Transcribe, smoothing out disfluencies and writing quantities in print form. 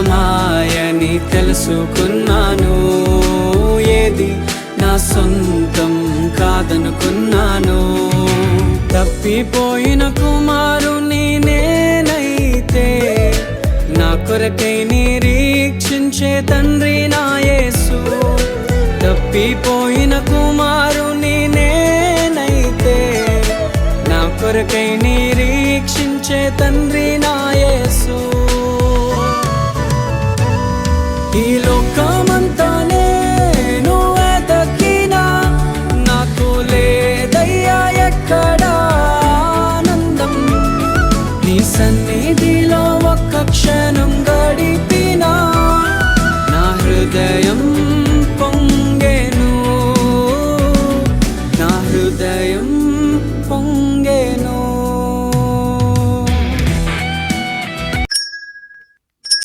సొంతమాయని తెలుసుకున్నాను. ఏది నా సొంతం కాదనుకున్నాను. తప్పిపోయిన కుమారుని నేనైతే నా కొరకై నిరీక్షించే తండ్రి నా యేసు. తప్పిపోయిన కుమారుని నేనైతే నా కొరకై నిరీక్షించే తండ్రి నా యేసు.